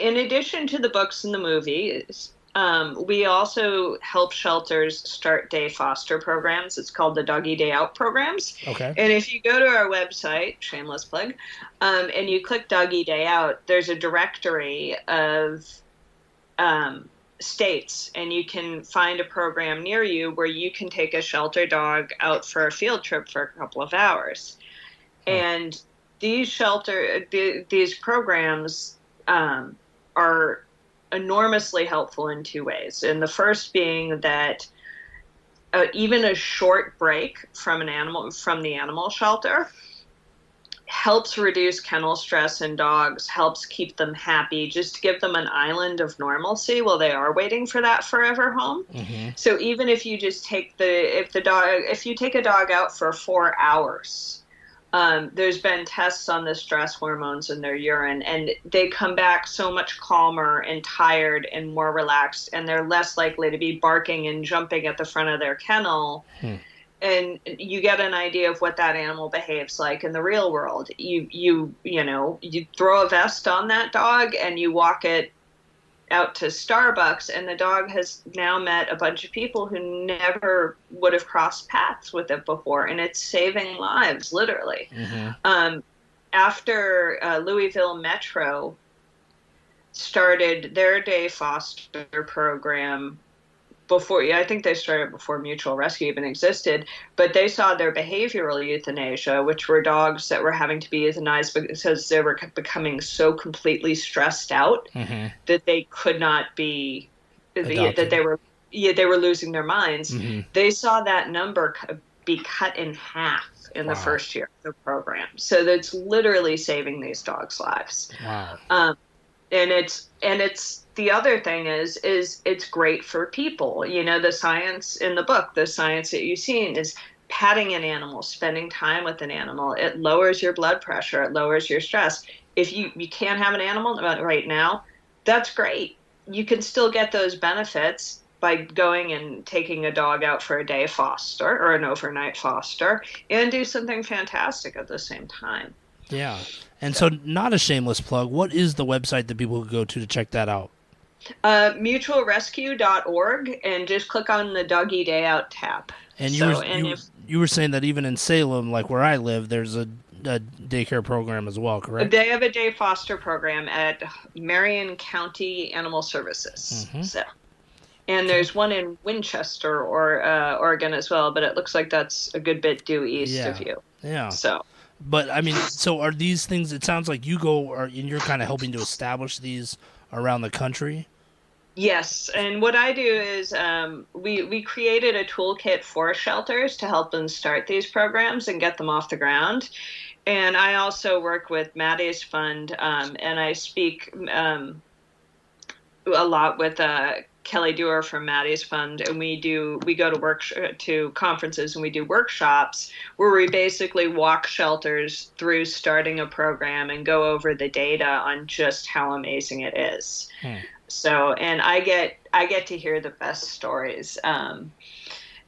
in addition to the books and the movies, we also help shelters start day foster programs. It's called the Doggy Day Out programs. Okay. And if you go to our website, shameless plug, and you click Doggy Day Out, there's a directory of states, and you can find a program near you where you can take a shelter dog out for a field trip for a couple of hours. Huh. And these programs are enormously helpful in two ways. And the first being that even a short break from the animal shelter helps reduce kennel stress in dogs, helps keep them happy, just to give them an island of normalcy while they are waiting for that forever home. Mm-hmm. So even if you just if you take a dog out for 4 hours, there's been tests on the stress hormones in their urine, and they come back so much calmer and tired and more relaxed, and they're less likely to be barking and jumping at the front of their kennel. Hmm. And you get an idea of what that animal behaves like in the real world. You throw a vest on that dog and you walk it out to Starbucks, and the dog has now met a bunch of people who never would have crossed paths with it before, and it's saving lives, literally. Mm-hmm. After Louisville Metro started their day foster program, before, yeah, I think they started before Mutual Rescue even existed, but they saw their behavioral euthanasia, which were dogs that were having to be euthanized because they were becoming so completely stressed out Mm-hmm. that they could not be, that Adopted. they were losing their minds. Mm-hmm. They saw that number be cut in half in the Wow. first year of the program. So that's literally saving these dogs' lives. Wow. And it's the other thing is it's great for people. The science in the book, the science that you've seen is patting an animal, spending time with an animal. It lowers your blood pressure, it lowers your stress. If you can't have an animal right now, that's great. You can still get those benefits by going and taking a dog out for a day foster or an overnight foster and do something fantastic at the same time. Yeah. And So so, not a shameless plug. What is the website that people could go to check that out? mutualrescue.org, and just click on the Doggy Day Out tab. And you were So, and you if you were saying that even in Salem, like where I live, there's a daycare program as well, correct? they have a day foster program at Marion County Animal Services. Mm-hmm. So, and Okay. there's one in Winchester or Oregon as well, but it looks like that's a good bit due east of Yeah. you. Yeah. So, But I mean, so are these things? It sounds like you go, or and you're kind of helping to establish these around the country. yes, and what I do is we created a toolkit for shelters to help them start these programs and get them off the ground. And I also work with Maddie's Fund, and I speak a lot with Kelly Dewar from Maddie's Fund, and we go to conferences and we do workshops where we basically walk shelters through starting a program and go over the data on just how amazing it is. Hmm. So, and I get to hear the best stories.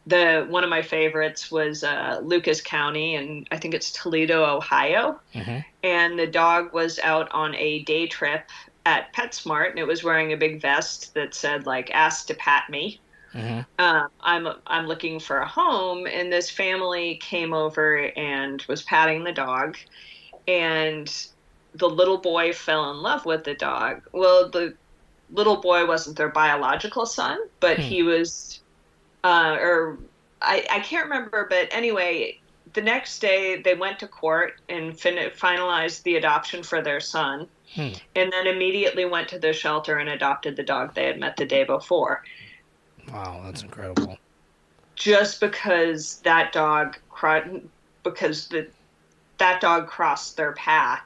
The one of my favorites was Lucas County, and I think it's Toledo, Ohio. Mm-hmm. And the dog was out on a day trip at PetSmart, and it was wearing a big vest that said like "Ask to pat me." Mm-hmm. I'm looking for a home, and this family came over and was patting the dog, and the little boy fell in love with the dog. Well, the little boy wasn't their biological son, but Hmm. he was, or I can't remember, but anyway, the next day they went to court and finalized the adoption for their son, Hmm. and then immediately went to the shelter and adopted the dog they had met the day before. Wow, that's incredible. Just because because that dog crossed their path,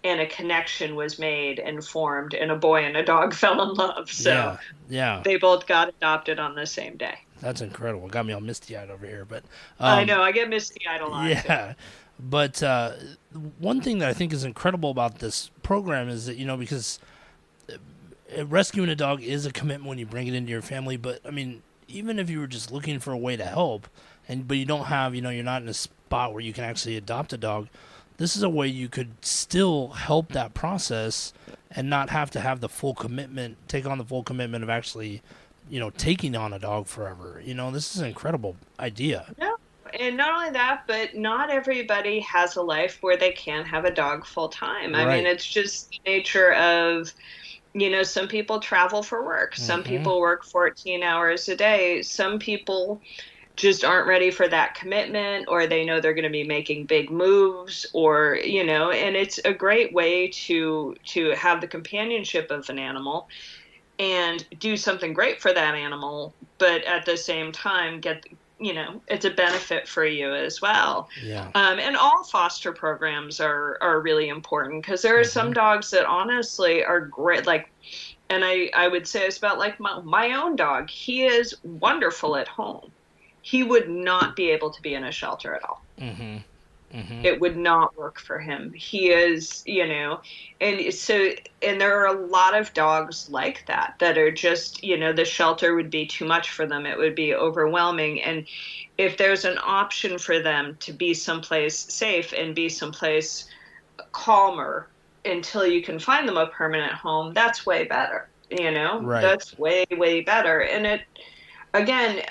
and a connection was made and formed, and a boy and a dog fell in love. So Yeah. Yeah. they both got adopted on the same day. That's incredible. Got me all misty eyed over here, but I um, know, I get misty-eyed a lot too. yeah. But one thing that I think is incredible about this program is that because rescuing a dog is a commitment when you bring it into your family. But I mean, even if you were just looking for a way to help, but you don't have, you're not in a spot where you can actually adopt a dog. This is a way you could still help that process and not have the full commitment, take on the full commitment of actually, taking on a dog forever. This is an incredible idea. No. And not only that, but not everybody has a life where they can have a dog full time. I mean, Right. it's just the nature of, some people travel for work. Some Mm-hmm. people work 14 hours a day. Some people just aren't ready for that commitment, or they know they're going to be making big moves, or, and it's a great way to have the companionship of an animal and do something great for that animal, but at the same time get, it's a benefit for you as well. Yeah. And all foster programs are really important because there are Mm-hmm. some dogs that honestly are great. Like, and I would say it's about like my own dog. He is wonderful at home. He would not be able to be in a shelter at all. Mm-hmm. Mm-hmm. It would not work for him. He is, and so, and there are a lot of dogs like that are just, the shelter would be too much for them. It would be overwhelming. And if there's an option for them to be someplace safe and be someplace calmer until you can find them a permanent home, that's way better. Right. That's way, way better. And again,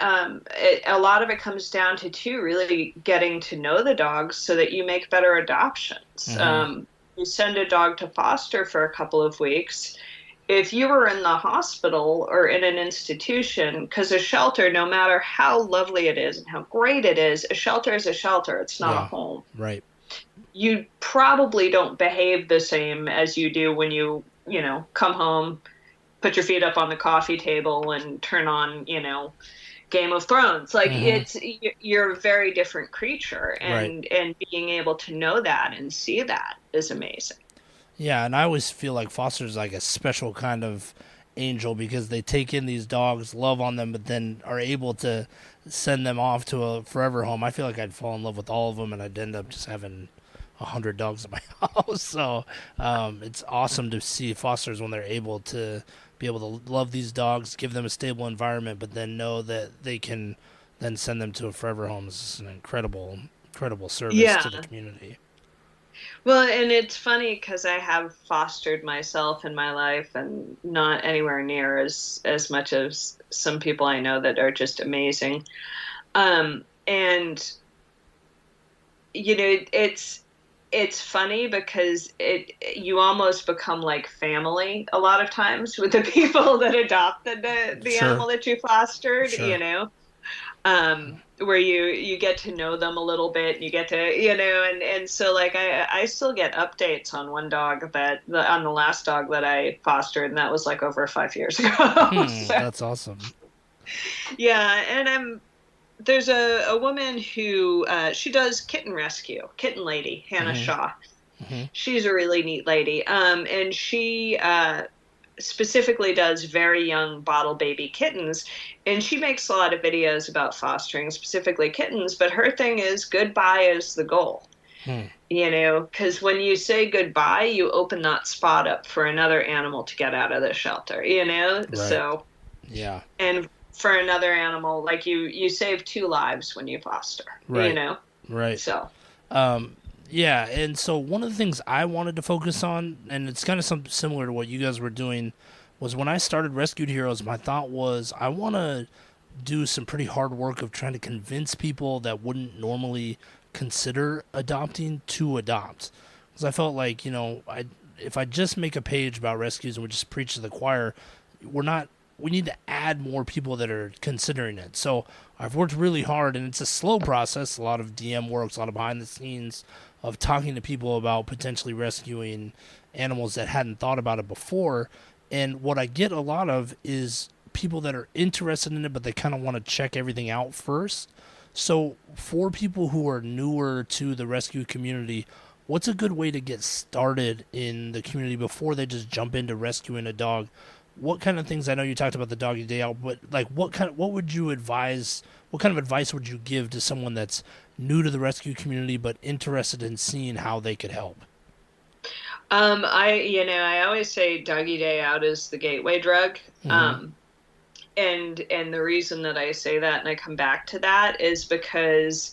a lot of it comes down to too really getting to know the dogs so that you make better adoptions. Mm-hmm. You send a dog to foster for a couple of weeks. If you were in the hospital or in an institution, because a shelter, no matter how lovely it is and how great it is, a shelter is a shelter. It's not a Yeah. home. Right. You probably don't behave the same as you do when you come home, put your feet up on the coffee table and turn on, Game of Thrones. Like Mm-hmm. you're a very different creature, Right. and being able to know that and see that is amazing. Yeah, and I always feel like foster's like a special kind of angel because they take in these dogs, love on them, but then are able to send them off to a forever home. I feel like I'd fall in love with all of them, and I'd end up just having 100 dogs in my house. So it's awesome to see fosters when they're able to love these dogs, give them a stable environment, but then know that they can then send them to a forever home. It's an incredible service Yeah. to the community. Well, and it's funny because I have fostered myself in my life and not anywhere near as much as some people I know that are just amazing. And it's funny because it you almost become like family a lot of times with the people that adopted the Sure, animal that you fostered, sure. where you get to know them a little bit and you get to, and so like I still get updates on one dog on the last dog that I fostered, and that was like over 5 years ago. So That's awesome. yeah, and there's a woman who she does kitten rescue, kitten lady, Hannah Hmm. Shaw. Hmm. She's a really neat lady. And she specifically does very young bottle baby kittens. And she makes a lot of videos about fostering, specifically kittens. But her thing is goodbye is the goal, Hmm. because when you say goodbye, you open that spot up for another animal to get out of the shelter. Right. So, Yeah. and for another animal, like you save two lives when you foster, you Right. know? Right. So, Um, yeah. And so one of the things I wanted to focus on, and it's kind of something similar to what you guys were doing, was when I started Rescued Heroes. My thought was I want to do some pretty hard work of trying to convince people that wouldn't normally consider adopting to adopt. Because I felt like I if I just make a page about rescues and we just preach to the choir, we're not. We need to add more people that are considering it. So I've worked really hard, and it's a slow process. A lot of DM works, a lot of behind the scenes of talking to people about potentially rescuing animals that hadn't thought about it before. And what I get a lot of is people that are interested in it, but they kind of want to check everything out first. So, for people who are newer to the rescue community, what's a good way to get started in the community before they just jump into rescuing a dog? What kind of things? I know you talked about the doggy day out, but like, what would you advise? What kind of advice would you give to someone that's new to the rescue community but interested in seeing how they could help? I always say doggy day out is the gateway drug. Mm-hmm. Um, and the reason that I say that and I come back to that is because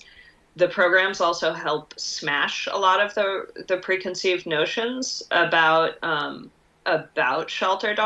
the programs also help smash a lot of the preconceived notions about shelter dogs.